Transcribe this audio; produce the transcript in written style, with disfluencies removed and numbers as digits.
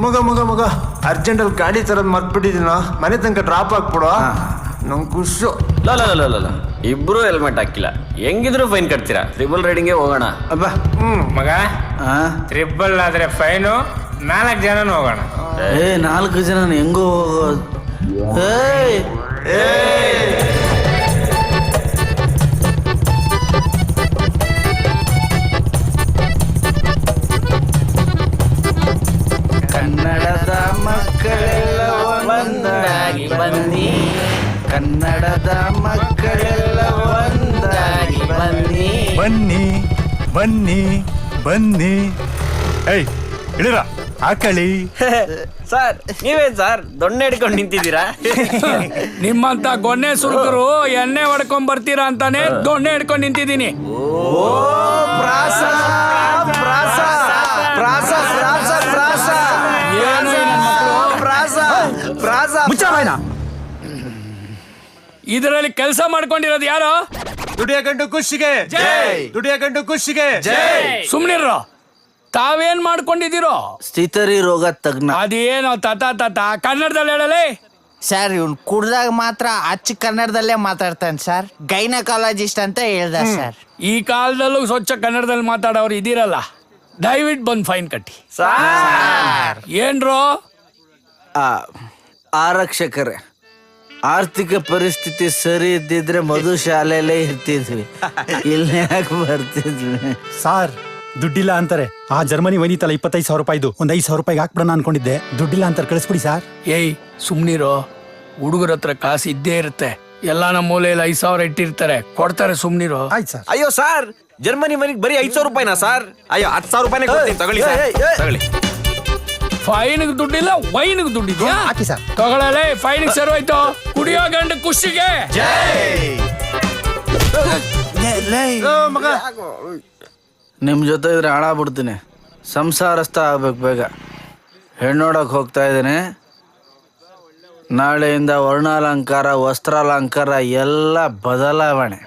ಮಗ ಅರ್ಜೆಂಟಲ್ಲಿ ಗಾಡಿ ತರೋದು ಮರ್ತ್ಬಿಟ್ಟಿದ್ದೀನ. ಮನೆ ತನಕ ಡ್ರಾಪ್ ಹಾಕ್ಬಿಡು. ನಂಗೆ ಖುಷು. ಲ ಇಬ್ರು ಹೆಲ್ಮೆಟ್ ಹಾಕಿಲ್ಲ, ಹೆಂಗಿದ್ರು ಫೈನ್ ಕಟ್ತೀರಾ? ಟ್ರಿಬಲ್ ರೈಡಿಂಗ್ಗೆ ಹೋಗೋಣ. ಅಬ್ಬಾ ಮಗ ಟ್ರಿಬಲ್ ಆದ್ರೆ ಫೈನು, 4 ಜನನು ಹೋಗೋಣ. 4 ಜನ ಹೆಂಗೋ ಹೋಗೋದು? ಕನ್ನಡದ ಮಕ್ಕಳೆಲ್ಲ ಒಂದಾಗಿ ಬನ್ನಿ, ಕನ್ನಡದ ಮಕ್ಕಳೆಲ್ಲ ಒಂದಾಗಿ ಬನ್ನಿ. ಬನ್ನಿ ಬನ್ನಿ ಬನ್ನಿ. ಏಯ್ ಇಳಿರ ಹಾಕಳಿ. ಸರ್ ನೀವೇನ್ ಸರ್ ದೊಣ್ಣೆ ಹಿಡ್ಕೊಂಡು ನಿಂತಿದ್ದೀರಾ? ನಿಮ್ಮಂತ ಗೊನ್ನೆ ಸುರುಕರು ಎಣ್ಣೆ ಹೊಡ್ಕೊಂಡ್ ಬರ್ತೀರಾ ಅಂತಾನೆ ದೊಣ್ಣೆ ಹಿಡ್ಕೊಂಡು ನಿಂತಿದ್ದೀನಿ. ಇದರಲ್ಲಿ ಕೆಲಸ ಮಾಡ್ಕೊಂಡಿರೋದು ಯಾರು? ದುಡಿಯ ಗಂಡು ಖುಷಿಗೆ, ದುಡಿಯ ಗಂಡು ಖುಷಿಗೆ. ಸುಮ್ನಿರೋ. ತಾವೇನ್ ಮಾಡ್ಕೊಂಡಿದ್ದೀರೋ? ಸ್ಥಿತರಿ ರೋಗ ತಜ್ಞ. ಅದೇನೋ ತತ ಕನ್ನಡದಲ್ಲಿ ಹೇಳಲೇ. ಸರ್ ಇವ್ನು ಕುಡ್ದಾಗ ಮಾತ್ರ ಅಚ್ಚ ಕನ್ನಡದಲ್ಲೇ ಮಾತಾಡ್ತಾನೆ ಸರ್. ಗೈನಕಾಲಜಿಸ್ಟ್ ಅಂತ ಹೇಳ್ದ ಸರ್. ಈ ಕಾಲದಲ್ಲೂ ಸ್ವಚ್ಛ ಕನ್ನಡದಲ್ಲಿ ಮಾತಾಡೋರು ಇದಿರಲ್ಲ. ದಯವಿಟ್ಟು ಬಂದು ಫೈನ್ ಕಟ್ಟಿ. ಏನ್ರೋ ಆರಕ್ಷಕರೇ, ಆರ್ಥಿಕ ಪರಿಸ್ಥಿತಿ ಸರಿ ಇದ್ದಿದ್ರೆ ಮಧು ಶಾಲೆಯಲ್ಲೇ ಇರ್ತಿದ್ವಿ, ಇಲ್ಲೇ ಯಾಕೆ ಬರ್ತಿದ್ವಿ? ಸಾರ್ ದುಡ್ಡಿಲ್ಲ ಅಂತಾರೆ. ಆ ಜರ್ಮನಿ ವನಿತಲ್ಲ 25,000 ರೂಪಾಯಿದು ಒಂದು 5,000 ರೂಪಾಯಿಗೆ ಹಾಕ್ಬಿಡೋಣ ಅನ್ಕೊಂಡಿದ್ದೆ. ದುಡ್ಡಿಲ್ಲ ಅಂತಾರೆ, ಕಳಿಸ್ಬಿಡಿ ಸಾರ್. ಏಯ್ ಸುಮ್ನಿರೋ. ಹುಡುಗರ ಹತ್ರ ಕಾಸು ಇದ್ದೇ ಇರುತ್ತೆ. ಎಲ್ಲ ನಮ್ಮ ಮೂಲೆಯಲ್ಲಿ 5,000 ಇಟ್ಟಿರ್ತಾರೆ, ಕೊಡ್ತಾರೆ. ಸುಮ್ನಿರೋ. ಆಯ್ತು ಸರ್. ಅಯ್ಯೋ ಸರ್, ಜರ್ಮನಿ ಮನಿಗೆ ಬರೀ 5,000 ರೂಪಾಯಿನಾ ಸರ್? ಅಯ್ಯೋ 10,000 ರೂಪಾಯಿನೇ ಕೊಡ್ತೀನಿ, ತಗೊಳ್ಳಿ ತಗೊಳ್ಳಿ. ಫೈನ್ಗೆ ದುಡ್ಡಿಲ್ಲ, ವೈನ್ಗೆ ದುಡ್ಡಿದ್ಯಾ? ಹಾಕಿ ಸರ್. ತಗೊಳ್ಳಲೇ, ಫೈನ್ಗೆ ಸರ್ವಾಯ್ತು. ಕುಡಿಯೋ ಗಂಡು ಖುಷಿಗೆ. ನಿಮ್ ಜೊತೆ ಇದ್ರೆ ಹಾಳಾಗ್ಬಿಡ್ತೀನಿ. ಸಂಸಾರಸ್ಥ ಆಗ್ಬೇಕು ಬೇಗ. ಹೆಣ್ಣೋಡಕ್ ಹೋಗ್ತಾ ಇದ್ದೀನಿ. ನಾಳೆಯಿಂದ ವರ್ಣಾಲಂಕಾರ, ವಸ್ತ್ರಾಲಂಕಾರ ಎಲ್ಲ ಬದಲಾವಣೆ.